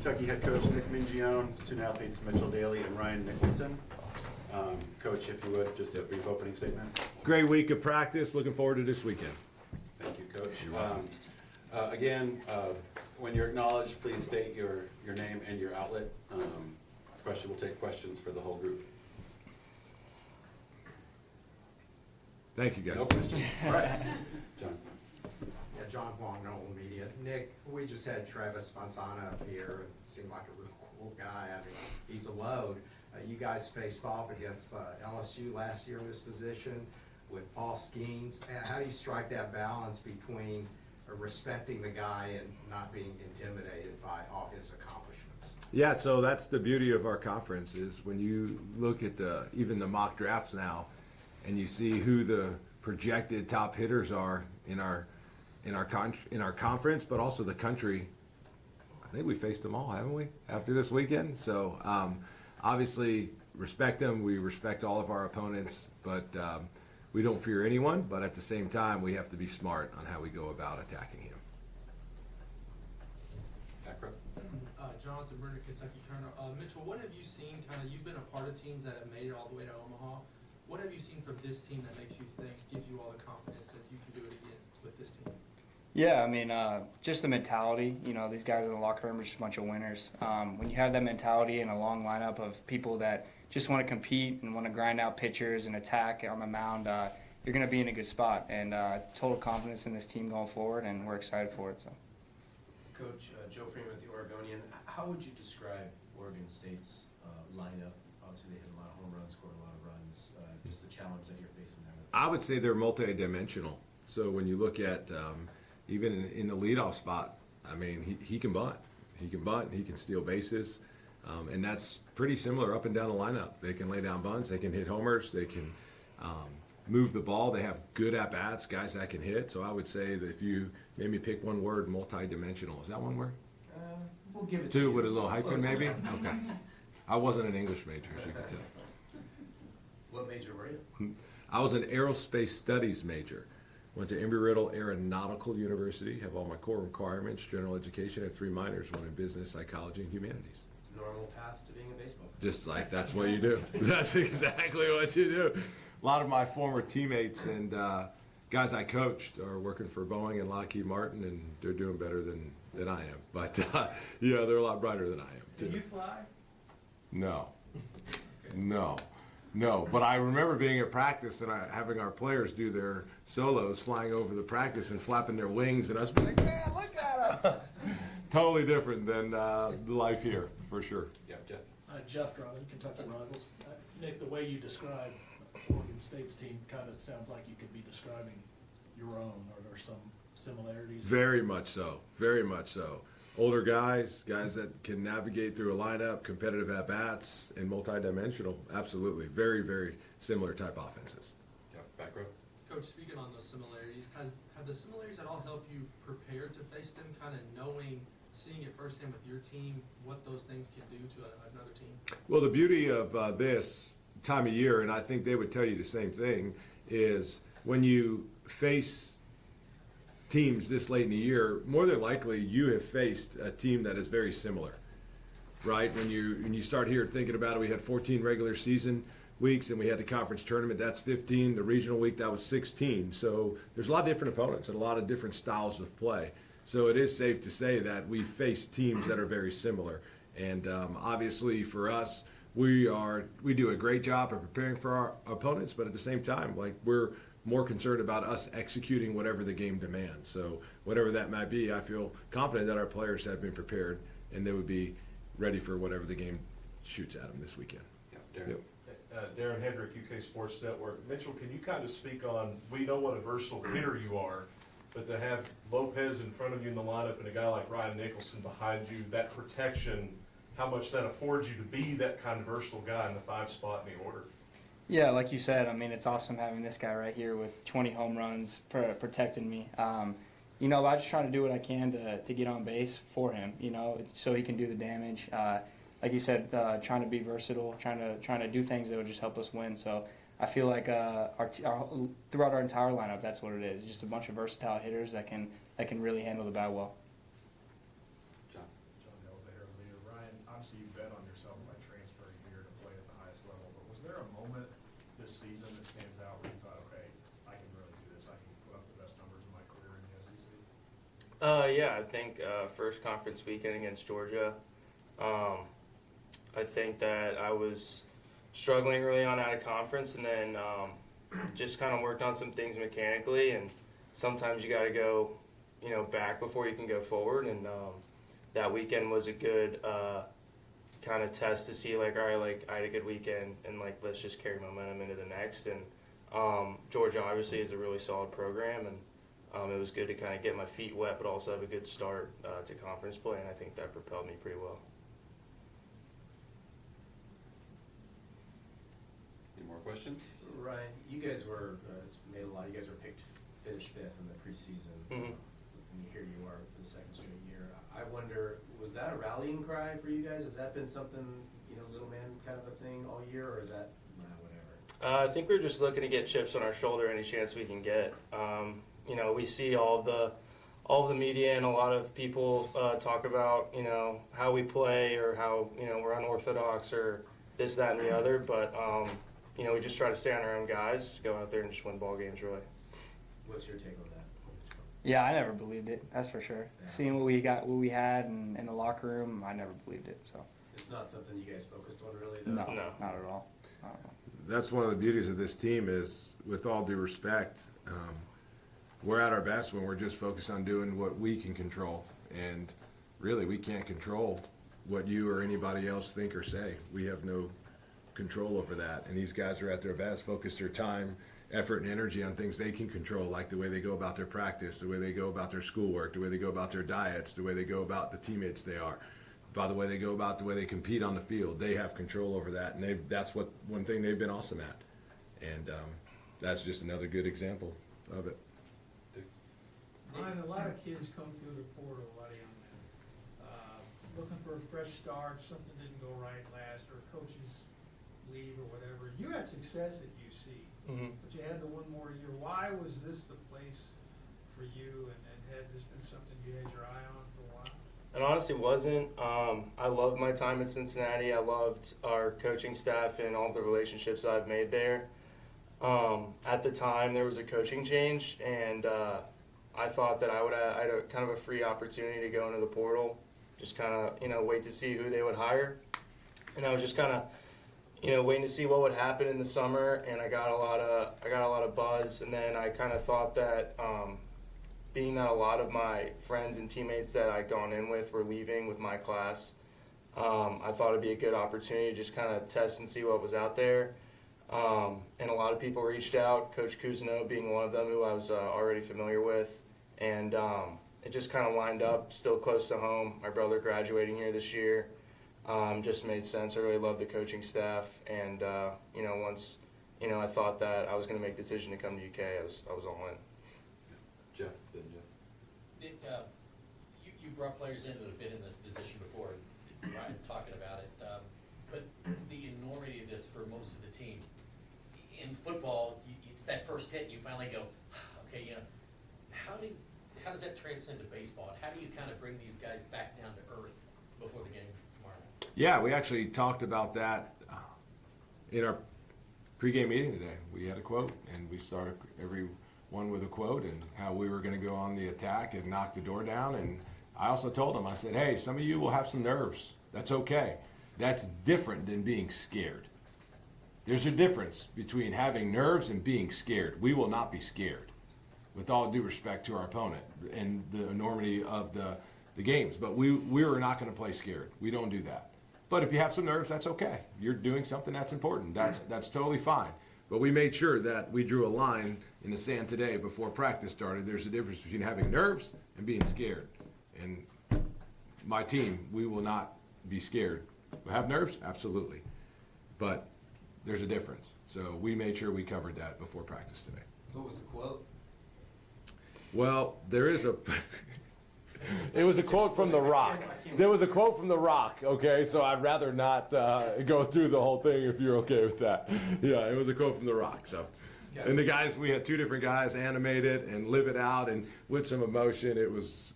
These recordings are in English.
Kentucky head coach Nick Mingione, student athletes Mitchell Daly and Ryan Nicholson. Coach, if you would, just a brief opening statement. Great week of practice. Looking forward to this weekend. Thank you, Coach. Again, when you're acknowledged, please state your name and your outlet. We'll take questions for the whole group. Thank you, guys. No questions. All right. John. Yeah, John Huang, Nolan Media. Nick, we just had Travis Fontana up here. Seemed like a real cool guy. I mean, he's a load. You guys faced off against LSU last year in this position with Paul Skeens. How do you strike that balance between respecting the guy and not being intimidated by all his accomplishments? Yeah, so that's the beauty of our conference is when you look at even the mock drafts now, and you see who the projected top hitters are in our conference, but also the country. I think we faced them all, haven't we, after this weekend? So obviously respect them. We respect all of our opponents, but we don't fear anyone. But at the same time, we have to be smart on how we go about attacking him. Jonathan Burner, Kentucky Colonel. Mitchell, what have you seen? You've been a part of teams that have made it all the way to Omaha. What have you seen from this team that makes you think, gives you all the confidence that you can do it again with this team? Yeah, I mean, just the mentality. You know, these guys in the locker room are just a bunch of winners. When you have that mentality and a long lineup of people that just want to compete and want to grind out pitchers and attack on the mound, you're going to be in a good spot. And total confidence in this team going forward, and we're excited for it. So, Coach Joe Freeman with the Oregonian, how would you describe Oregon State's lineup? Obviously, they hit a lot of home runs, scored a lot of runs. Just the challenge that you're facing there. I would say they're multidimensional. So when you look at even in the leadoff spot, I mean, he can bunt. He can bunt. He can steal bases. And that's pretty similar up and down the lineup. They can lay down bunts. They can hit homers. They can move the ball. They have good at-bats, guys that can hit. So I would say that if you made me pick one word, multidimensional. Is that one word? We'll give it Two to you. with a little hyphen maybe? Okay. I wasn't an English major, as you can tell. What major were you? I was an aerospace studies major. Went to Embry-Riddle Aeronautical University, have all my core requirements, general education, have 3 minors, one in business, psychology, and humanities. Normal path to being a baseball player. Just like that's what you do. That's exactly what you do. A lot of my former teammates and guys I coached are working for Boeing and Lockheed Martin, and they're doing better than I am. But yeah, they're a lot brighter than I am, too. Can you fly? No. No, but I remember being at practice and having our players do their solos, flying over the practice and flapping their wings, and us being like, man, look at them. Totally different than the life here, for sure. Yeah, Jeff. Jeff Drummond, Kentucky Rivals. Nick, the way you describe Oregon State's team kind of sounds like you could be describing your own. Are there some similarities? Very much so. Very much so. Older guys that can navigate through a lineup, competitive at-bats, and multidimensional. Absolutely. Very, very similar type offenses. Yeah, back row. Coach, speaking on those similarities, have the similarities at all helped you prepare to face them, kind of knowing, seeing it firsthand with your team, what those things can do to another team? Well, the beauty of this time of year, and I think they would tell you the same thing, is when you face teams this late in the year, more than likely you have faced a team that is very similar, right? When you start here thinking about it, we had 14 regular season weeks, and we had the conference tournament, that's 15. The regional week, that was 16. So there's a lot of different opponents and a lot of different styles of play. So it is safe to say that we face teams that are very similar. And obviously for us, we do a great job of preparing for our opponents, but at the same time, like, we're more concerned about us executing whatever the game demands. So whatever that might be, I feel confident that our players have been prepared and they would be ready for whatever the game shoots at them this weekend. Yeah, Darren. Yep. Darren Hendrick, UK Sports Network. Mitchell, can you kind of speak on, we know what a versatile hitter you are, but to have Lopez in front of you in the lineup and a guy like Ryan Nicholson behind you, that protection, how much that affords you to be that kind of versatile guy in the 5 spot in the order? yeah, like you said, I mean, it's awesome having this guy right here with 20 home runs protecting me. You know, I just try to do what I can to get on base for him, you know, so he can do the damage. Like you said, trying to be versatile, trying to do things that would just help us win. So I feel like throughout our entire lineup, that's what it is. Just a bunch of versatile hitters that can really handle the bat well. John. John Elevator over here. stands out where you thought, okay, I can really do this, I can put up the best numbers in my career in the SEC? Yeah, I think first conference weekend against Georgia. I think that I was struggling early on out of conference, and then just kind of worked on some things mechanically. And sometimes you got to go, back before you can go forward. And that weekend was a good kind of test to see, like, all right, like I had a good weekend, and like let's just carry momentum into the next. And Georgia obviously is a really solid program, and it was good to kind of get my feet wet, but also have a good start to conference play, and I think that propelled me pretty well. Any more questions? Ryan, you guys were, made a lot, you guys were picked, finished fifth in the preseason. Mhm. And here you are for the second straight year. I wonder, was that a rallying cry for you guys? Has that been something, little man kind of a thing all year, or is that, whatever? I think we're just looking to get chips on our shoulder any chance we can get. We see all the media and a lot of people talk about, how we play or how, we're unorthodox or this, that, and the other. But, we just try to stay on our own guys, go out there and just win ball games, really. What's your take on that? Yeah, I never believed it. That's for sure. Yeah. Seeing what we had in the locker room, I never believed it. So It's not something you guys focused on really, though? no, No. not at all. Not at all. That's one of the beauties of this team is, with all due respect, we're at our best when we're just focused on doing what we can control. And really, we can't control what you or anybody else think or say. We have no control over that. And these guys are at their best, focus their time, effort, and energy on things they can control, like the way they go about their practice, the way they go about their schoolwork, the way they go about their diets, the way they go about the teammates they are, by the way they go about the way they compete on the field. They have control over that, and that's one thing they've been awesome at. And that's just another good example of it. Ryan, a lot of kids come through the portal, a lot of young men, looking for a fresh start, something didn't go right last, or coaches leave or whatever. You had success at UC, Mm-hmm. but you had the one more year. Why was this the place for you, and had this been something you had your eye on for a while? It honestly wasn't. I loved my time at Cincinnati. I loved our coaching staff and all the relationships I've made there. At the time, there was a coaching change, and I thought that I had a kind of a free opportunity to go into the portal, just kind of wait to see who they would hire, and I was just kind of waiting to see what would happen in the summer, and I got a lot of buzz, and then I kind of thought that being that a lot of my friends and teammates that I'd gone in with were leaving with my class, I thought it'd be a good opportunity to just kind of test and see what was out there. And a lot of people reached out, Coach Cousineau being one of them, who I was already familiar with. And it just kind of lined up, still close to home. My brother graduating here this year just made sense. I really love the coaching staff. And, once, I thought that I was going to make the decision to come to UK, I was all in. Jeff, then Jeff. You brought players in that have been in this position before, Ryan talking about it, but the enormity of this for most of the team. In football, it's that first hit, and you finally go, okay, how does that transcend to baseball? And how do you kind of bring these guys back down to earth before the game tomorrow night? Yeah, we actually talked about that in our pregame meeting today. We had a quote, and we started everyone with a quote and how we were going to go on the attack and knock the door down. And I also told them, I said, hey, some of you will have some nerves. That's okay. That's different than being scared. There's a difference between having nerves and being scared. We will not be scared, with all due respect to our opponent and the enormity of the games. But we are not going to play scared. We don't do that. But if you have some nerves, that's okay. You're doing something that's important. That's totally fine. But we made sure that we drew a line in the sand today before practice started. There's a difference between having nerves and being scared. And my team, we will not be scared. We have nerves? Absolutely. But there's a difference. So we made sure we covered that before practice today. What was the quote? Well, there is a... It was a quote from The Rock. There was a quote from The Rock, okay? So I'd rather not go through the whole thing if you're okay with that. Yeah, it was a quote from The Rock, so. And the guys, we had two different guys animate it and live it out, and with some emotion. It was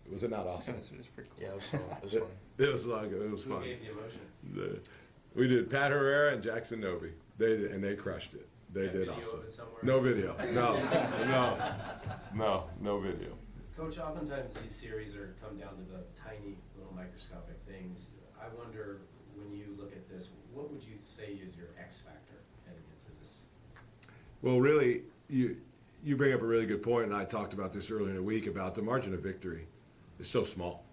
it not awesome? It was pretty cool. Yeah, it was fun. It was like, it was Who fun. gave the emotion? We did Pat Herrera and Jackson Novi. They crushed it. They Got did video also. of it somewhere? No video. No video. Coach, oftentimes these series come down to the tiny little microscopic things. I wonder, when you look at this, what would you say is your X factor heading into this? Well, really, you bring up a really good point, and I talked about this earlier in the week about the margin of victory is so small.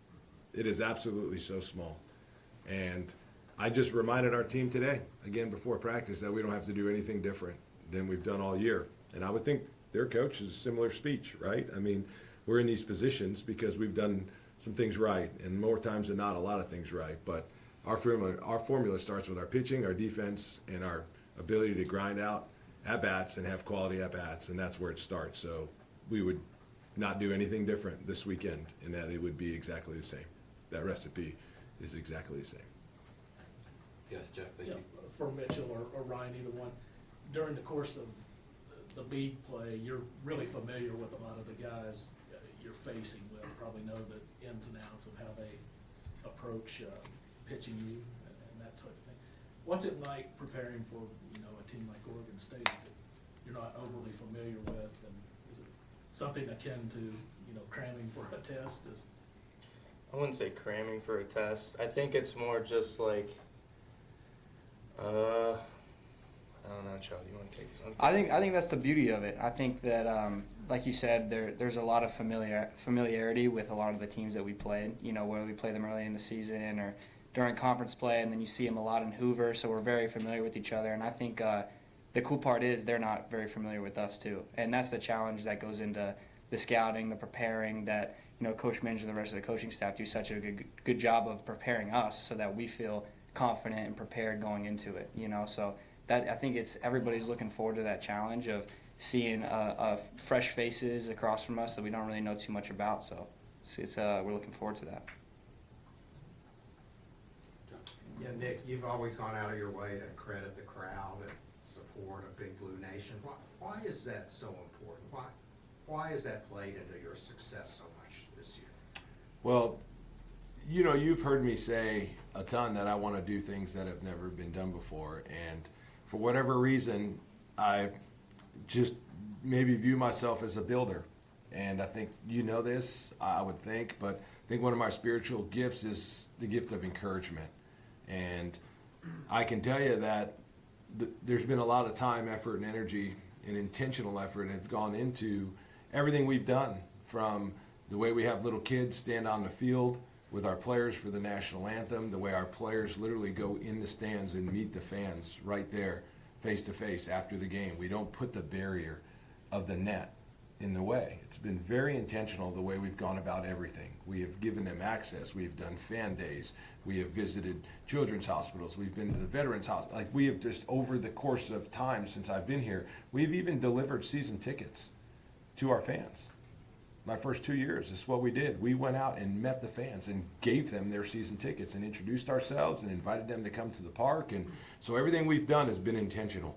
It is absolutely so small. And I just reminded our team today, again before practice, that we don't have to do anything different than we've done all year. And I would think their coach is a similar speech, right? I mean, we're in these positions because we've done some things right, and more times than not, a lot of things right. But our formula starts with our pitching, our defense, and our ability to grind out at-bats and have quality at-bats, and that's where it starts. So we would not do anything different this weekend, in that it would be exactly the same. That recipe is exactly the same. Yes, Jeff, thank Yeah, you. for Mitchell or Ryan, either one, during the course of the league play, you're really familiar with a lot of the guys you're facing with, probably know the ins and outs of how they approach pitching you and that type of thing. What's it like preparing for, a team like Oregon State that you're not overly familiar with, and is it something akin to, cramming for a test? I wouldn't say cramming for a test. I think it's more just like, I don't know, Charlie, you want to take this one? I think that's the beauty of it. I think that, like you said, there's a lot of familiarity with a lot of the teams that we played. Whether we play them early in the season or during conference play, and then you see them a lot in Hoover, so we're very familiar with each other. And I think the cool part is they're not very familiar with us too, and that's the challenge that goes into the scouting, the preparing. That Coach Minge and the rest of the coaching staff do such a good job of preparing us so that we feel confident and prepared going into it. So. That I think everybody's looking forward to that challenge of seeing fresh faces across from us that we don't really know too much about. So we're looking forward to that. Yeah, Nick, you've always gone out of your way to credit the crowd and support a Big Blue Nation. Why is that so important? Why has that played into your success so much this year? Well, you've heard me say a ton that I want to do things that have never been done before, and for whatever reason, I just maybe view myself as a builder. And I think this, I would think, but I think one of my spiritual gifts is the gift of encouragement. And I can tell you that there's been a lot of time, effort, and energy, and intentional effort have gone into everything we've done, from the way we have little kids stand on the field with our players for the national anthem, the way our players literally go in the stands and meet the fans right there, face to face after the game. We don't put the barrier of the net in the way. It's been very intentional the way we've gone about everything. We have given them access. We've done fan days. We have visited children's hospitals. We've been to the veterans hospital. Like, we have just, over the course of time since I've been here, we've even delivered season tickets to our fans. My first 2 years, this is what we did. We went out and met the fans and gave them their season tickets and introduced ourselves and invited them to come to the park. And so everything we've done has been intentional.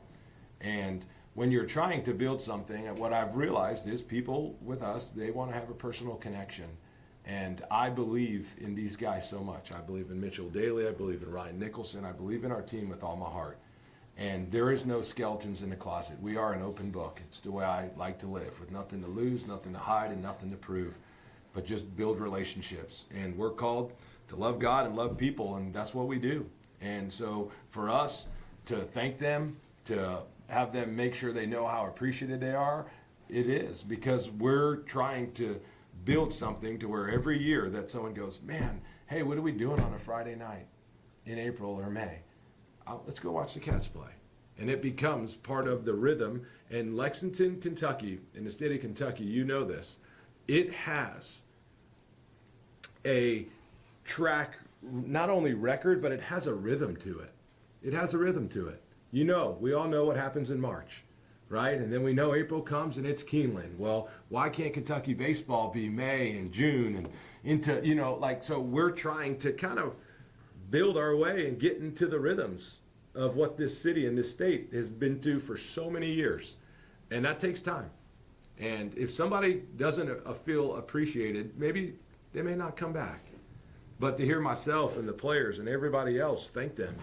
And when you're trying to build something, what I've realized is people with us, they want to have a personal connection. And I believe in these guys so much. I believe in Mitchell Daly. I believe in Ryan Nicholson. I believe in our team with all my heart. And there is no skeletons in the closet. We are an open book. It's the way I like to live, with nothing to lose, nothing to hide, and nothing to prove, but just build relationships. And we're called to love God and love people, and that's what we do. And so for us to thank them, to have them make sure they know how appreciated they are, it is, because we're trying to build something to where every year that someone goes, man, hey, what are we doing on a Friday night in April or May? Let's go watch the Cats play. And it becomes part of the rhythm. And Lexington, Kentucky, in the state of Kentucky, you know this, it has a track, not only record, but it has a rhythm to it. It has a rhythm to it. We all know what happens in March, right? And then we know April comes and it's Keeneland. Well, why can't Kentucky baseball be May and June and into, so we're trying to kind of build our way and get into the rhythms of what this city and this state has been through for so many years. And that takes time. And if somebody doesn't feel appreciated, maybe they may not come back. But to hear myself and the players and everybody else thank them,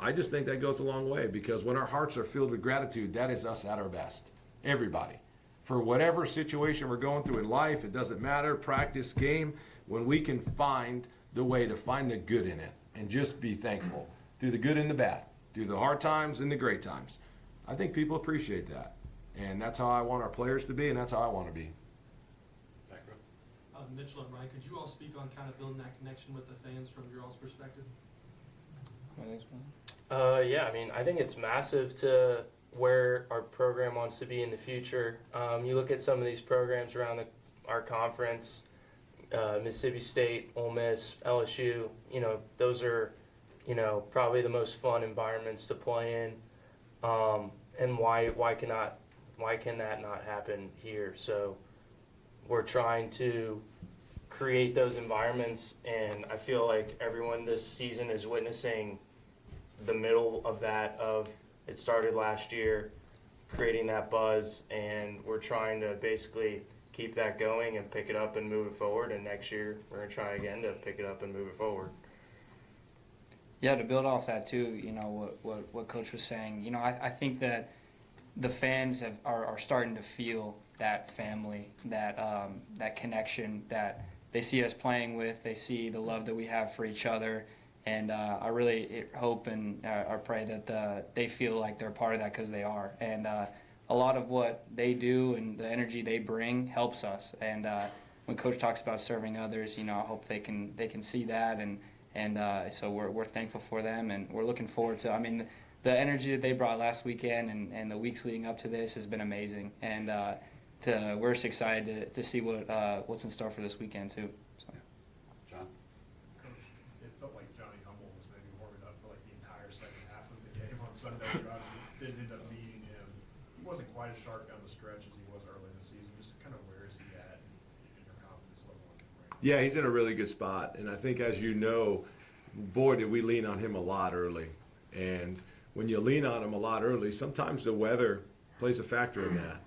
I just think that goes a long way, because when our hearts are filled with gratitude, that is us at our best. Everybody. For whatever situation we're going through in life, it doesn't matter, practice, game, when we can find the way to find the good in it and just be thankful through the good and the bad, through the hard times and the great times. I think people appreciate that. And that's how I want our players to be, and that's how I want to be. Back row. Mitchell and Ryan, could you all speak on kind of building that connection with the fans from your all's perspective? Yeah, I mean, I think it's massive to where our program wants to be in the future. You look at some of these programs around our conference, Mississippi State, Ole Miss, LSU, you know, those are, you know, probably the most fun environments to play in. And why can that not happen here? So we're trying to create those environments, and I feel like everyone this season is witnessing the middle of that. Of it started last year, creating that buzz, and we're trying to basically keep that going and pick it up and move it forward. And next year we're gonna try again to pick it up and move it forward. Yeah, to build off that too, you know, what Coach was saying, you know, I think that the fans are starting to feel that family, that connection that they see us playing with. They see the love that we have for each other, and I really hope and I pray that they feel like they're part of that, because they are. And a lot of what they do and the energy they bring helps us. And when Coach talks about serving others, you know, I hope they can see that, and so we're thankful for them, and we're looking forward to. I mean, the energy that they brought last weekend and the weeks leading up to this has been amazing, and we're just excited to see what's in store for this weekend too. So. John? Coach, it felt like Johnny Hummel was maybe warming up for like the entire second half of the game on Sunday. You obviously didn't end up beating him. He wasn't quite as sharp down the stretch as he was early in the season. Just kind of where is he at in your confidence level on him right now? Yeah, he's in a really good spot. And I think, as you know, boy, did we lean on him a lot early. And when you lean on him a lot early, sometimes the weather plays a factor in that.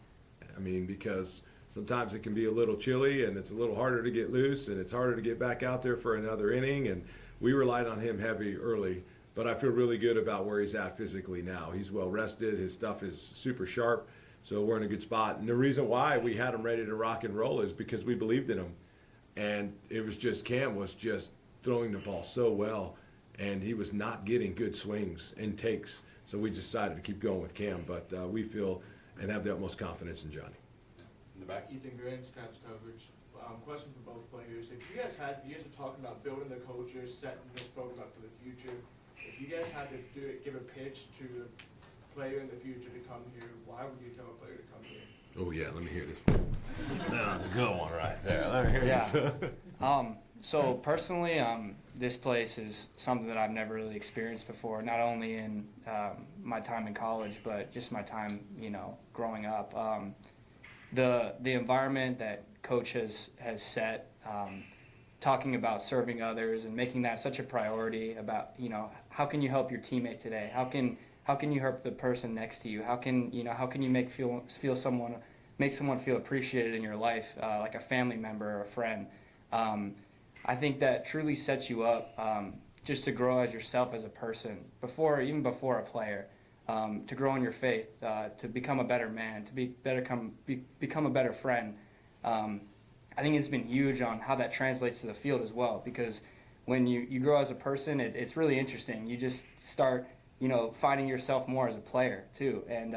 I mean, because sometimes it can be a little chilly and it's a little harder to get loose and it's harder to get back out there for another inning. And we relied on him heavy early. But I feel really good about where he's at physically now. He's well rested. His stuff is super sharp. So we're in a good spot. And the reason why we had him ready to rock and roll is because we believed in him. And it was just Cam was just throwing the ball so well. And he was not getting good swings and takes. So we decided to keep going with Cam. But we feel and have the utmost confidence in Johnny. In the back? Ethan Grants, Caps coverage. Question for both players. If you guys are talking about building the culture, setting this program up for the future. If you guys had to give a pitch to a player in the future to come here, why would you tell a player to come here? Oh, yeah, let me hear this one. Good one right there. Let me hear this. So personally, this place is something that I've never really experienced before, not only in my time in college, but just my time, you know, growing up. The environment that Coach has set, talking about serving others and making that such a priority about, you know, how can you help your teammate today? How can you help the person next to you? How can you make someone feel appreciated in your life, like a family member or a friend? I think that truly sets you up just to grow as yourself as a person, even before a player, to grow in your faith, to become a better man, to become a better friend. I think it's been huge on how that translates to the field as well, because when you grow as a person, it's really interesting. You just start, you know, finding yourself more as a player too, and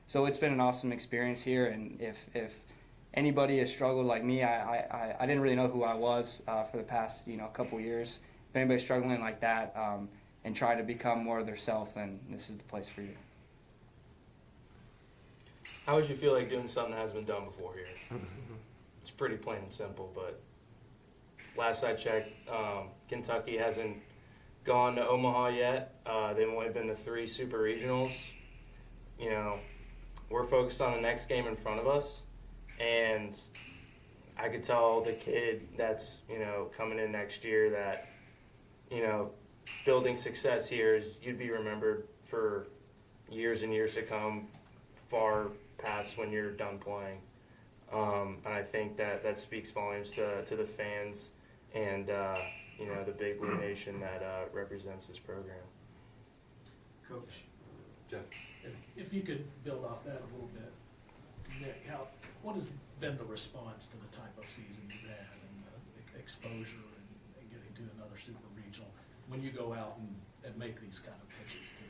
so it's been an awesome experience here. And if anybody has struggled like me, I didn't really know who I was for the past, you know, couple years. If anybody's struggling like that and try to become more of their self, then this is the place for you. How would you feel like doing something that hasn't been done before here? It's pretty plain and simple, but last I checked, Kentucky hasn't gone to Omaha yet. They've only been to 3 super regionals. You know, we're focused on the next game in front of us, and I could tell the kid that's, you know, coming in next year that, you know, building success here is you'd be remembered for years and years to come, far past when you're done playing. And I think that speaks volumes to the fans and, you know, the big blue nation that represents this program. Coach, Jeff? If you could build off that a little bit, Nick, what has been the response to the type of season you've had and the exposure and getting to another super regional when you go out and make these kind of pitches to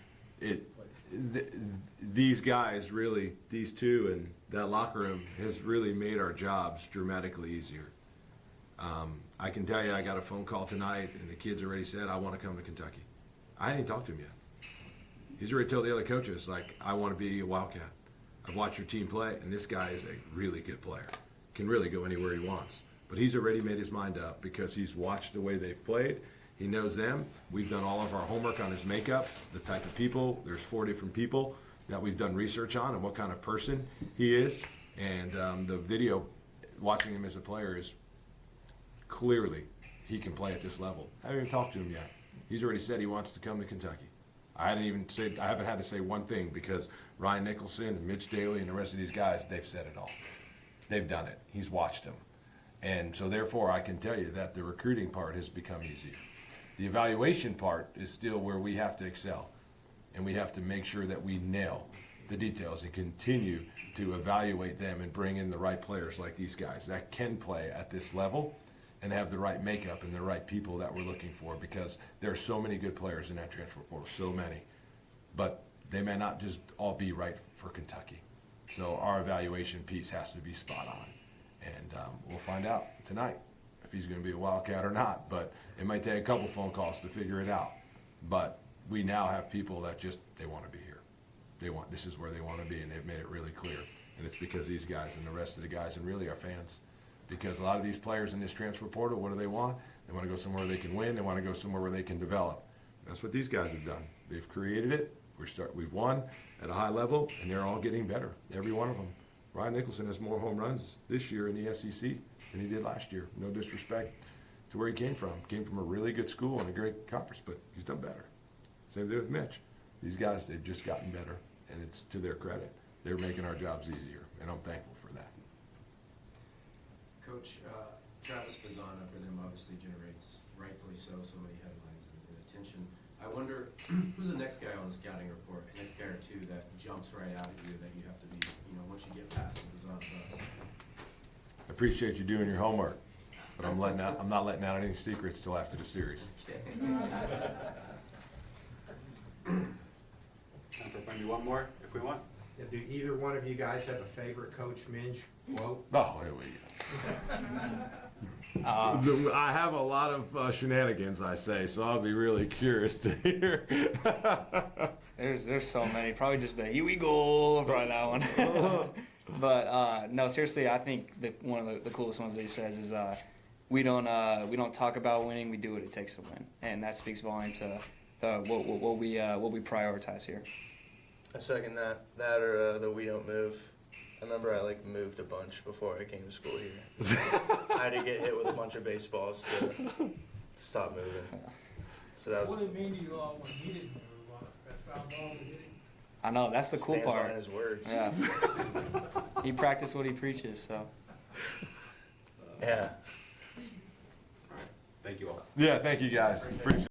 These guys really, these two and that locker room has really made our jobs dramatically easier. I can tell you, I got a phone call tonight and the kid's already said, I want to come to Kentucky. I ain't talked to him yet. He's already told the other coaches, like, I want to be a Wildcat. I've watched your team play, and this guy is a really good player. Can really go anywhere he wants. But he's already made his mind up because he's watched the way they've played. He knows them. We've done all of our homework on his makeup, the type of people. There's 4 different people that we've done research on and what kind of person he is. And the video, watching him as a player, is clearly he can play at this level. I haven't even talked to him yet. He's already said he wants to come to Kentucky. I haven't had to say one thing because Ryan Nicholson and Mitch Daly and the rest of these guys, they've said it all. They've done it. He's watched them. And so therefore I can tell you that the recruiting part has become easier. The evaluation part is still where we have to excel. And we have to make sure that we nail the details and continue to evaluate them and bring in the right players like these guys that can play at this level and have the right makeup and the right people that we're looking for, because there are so many good players in that transfer portal, so many. But they may not just all be right for Kentucky. So our evaluation piece has to be spot on. And we'll find out tonight if he's going to be a Wildcat or not. But it might take a couple phone calls to figure it out. But we now have people that just, they want to be here. This is where they want to be, and they've made it really clear. And it's because these guys and the rest of the guys and really our fans. Because a lot of these players in this transfer portal, what do they want? They want to go somewhere where they can win. They want to go somewhere where they can develop. That's what these guys have done. They've created it. We've won at a high level, and they're all getting better, every one of them. Ryan Nicholson has more home runs this year in the SEC than he did last year. No disrespect to where he came from. Came from a really good school and a great conference, but he's done better. Same thing with Mitch. These guys, they've just gotten better, and it's to their credit. They're making our jobs easier, and I'm thankful for that. Coach, Travis Bazan for them obviously generates, rightfully so many headlines and attention. I wonder, who's the next guy on the scouting report, the next guy or two that jumps right out at you that you have to be, once you get past the Bazan bus? I appreciate you doing your homework, but I'm not letting out any secrets till after the series. Maybe one more, if we want. Do either one of you guys have a favorite Coach Minge quote? Oh, here we go. I have a lot of shenanigans, I say, so I'll be really curious to hear. There's so many. Probably just the here we go, probably that one. But no, seriously, I think one of the coolest ones that he says is we don't talk about winning, we do what it takes to win, and that speaks volume to what we prioritize here. I second that or the we don't move. I remember I moved a bunch before I came to school here. I had to get hit with a bunch of baseballs to stop moving. So that was. What did it mean to you all when he didn't move on that foul ball to hit him? I know, that's the cool stands part. behind his words. Yeah. He practiced what he preaches, so. Yeah. All right, thank you all. Yeah, thank you guys. Appreciate it.